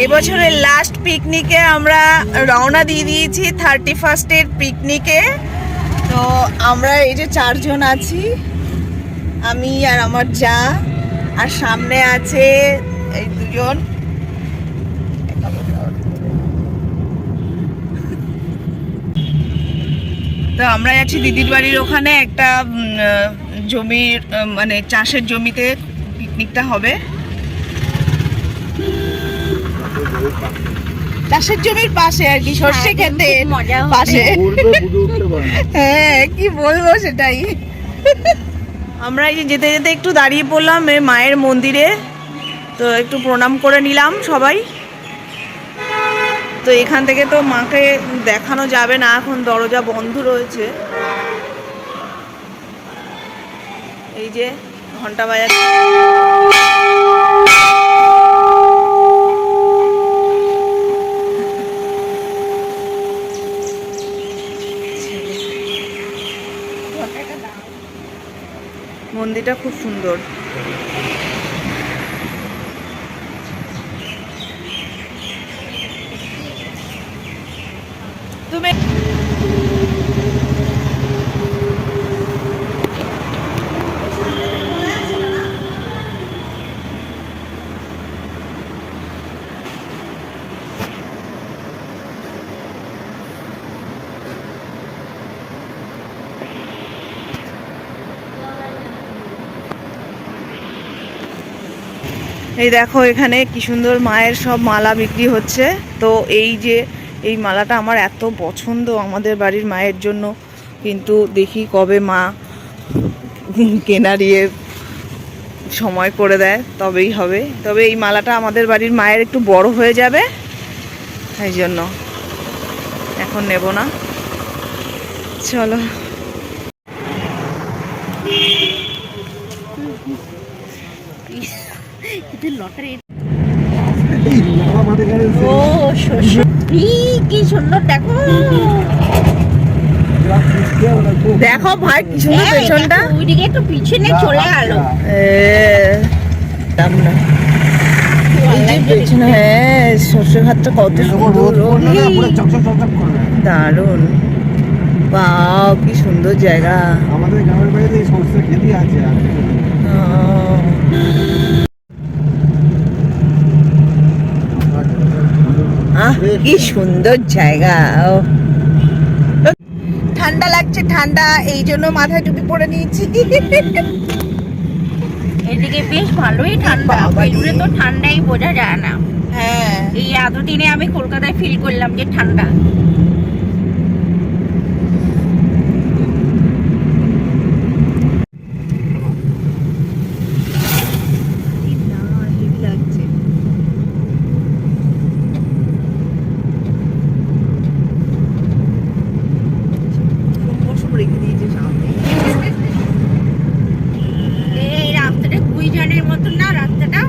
এবছরের লাস্ট পিকনিকে আমরা রওনা দিয়ে দিয়েছি 31st পিকনিকে। তো আমরা এই যে 4 জন আছি, আমি আর আমার যা, আর সামনে আছে এই 2 জন। তো আমরা আছি দিদির বাড়ির ওখানে, একটা জমির মানে চাষের জমিতে পিকনিকটা হবে। চাষের জমির পাশে আর কি, সর্ষে খেতে পাশে। হ্যাঁ কি বলবো সেটাই। আমরা এই যে যেতে যেতে একটু দাঁড়িয়ে পড়লাম মায়ের মন্দিরে, তো একটু প্রণাম করে নিলাম সবাই। তো এখান থেকে তো মাকে দেখানো যাবে না, এখন দরজা বন্ধ রয়েছে। এই যে ঘন্টা বাজাচ্ছে। মন্দিরটা খুব সুন্দর। তুমি এই দেখো এখানে কি সুন্দর মায়ের সব মালা বিক্রি হচ্ছে। তো এই যে এই মালাটা আমার এত পছন্দ আমাদের বাড়ির মায়ের জন্য, কিন্তু দেখি কবে মা কেনার সময় করে দেয় তবেই হবে। তবে এই মালাটা আমাদের বাড়ির মায়ের একটু বড় হয়ে যাবে, এই জন্য এখন নেব না। চলো কি সুন্দর, দেখো দেখো ভাই কি সুন্দর পেছনটা, ওইদিকে একটু পিছনে চলে গেল। পেছনে হ্যাঁ সর্ষে ঘাটটা কত সুন্দর, দারুন। বাহ কি সুন্দর জায়গা। আমাদের গ্রামের বাড়িতে এই সর্ষে খেতই আছে। কি সুন্দর জায়গা। ঠান্ডা লাগছে, ঠান্ডা, এই জন্য মাথায় টুপি পরে নিয়েছি। এদিকে বেশ ভালোই ঠান্ডা, বেলুড়ে তো ঠান্ডাই বোঝা যায় না। হ্যাঁ এই এতদিনে আমি কলকাতায় ফিল করলাম যে ঠান্ডা। এই রাস্তাটা গুইজানের মতন না, রাস্তাটা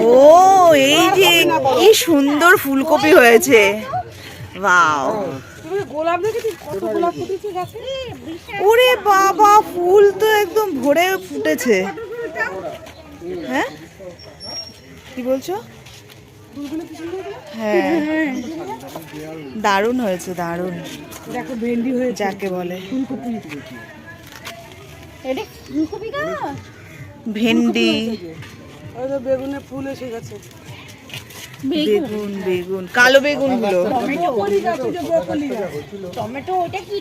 ও এই যে কি সুন্দর ফুলকপি হয়েছে। ওয়াও, ওরে বাবা, ফুল তো একদম ভরে ফুটেছে। হ্যাঁ কি বলছো? হ্যাঁ দারুণ হয়েছে, দারুণ। দেখো ভেন্ডি হয়েছে, যাকে বলে ভেন্ডি। বেগুনের ফুল এসে গেছে, বেগুন, বেগুন, কালো বেগুন গুলো। টমেটো ওটা কি?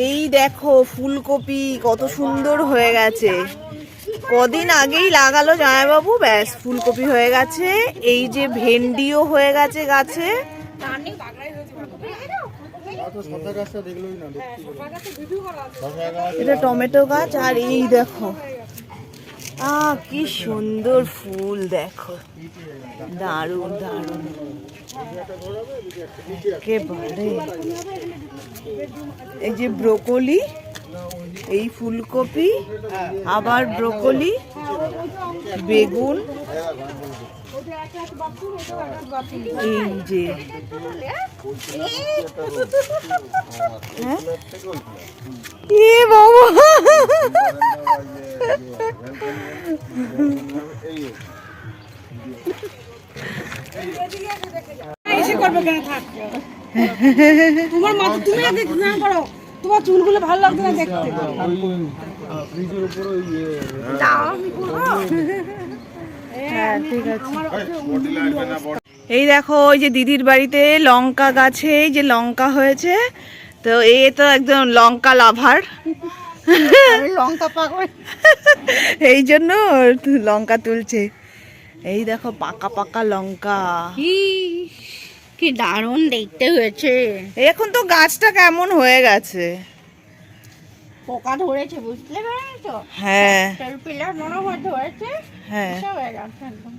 এই দেখো ফুলকপি কত সুন্দর হয়ে গেছে, কদিন আগেই লাগালো জামাইবাবু, ব্যাস ফুলকপি হয়ে গেছে। এই যে ভেন্ডিও হয়ে গেছে গাছে। এটা টমেটো গাছ। আর এই দেখো কি সুন্দর ফুল, দেখো দারুণ দারুণ একেবারে। এই যে ব্রোকলি, এই ফুলকপি, আবার ব্রোকলি, বেগুন, এই যে হ্যাঁ? এ বাবা তোমার মাথা তুমি আগে স্নান করো, তোমার চুলগুলো ভালো লাগছে না দেখতে। হ্যাঁ ঠিক আছে। এই দেখো ওই যে দিদির বাড়িতে লঙ্কা গাছে এই যে লঙ্কা হয়েছে, তো এ তো একদম লঙ্কা লাভার, লঙ্কা পাকবে। এই জন্য ওর লঙ্কা তুলছে। এই দেখো পাকা পাকা লঙ্কা। কি দারুণ দেখতে হয়েছে। এখন তো গাছটা কেমন হয়ে গেছে। পোকা ধরেছে বুঝতে পারছো? হ্যাঁ পিলার মনে হয় ধরেছে, হ্যাঁ সব হয়ে গেছে একদম।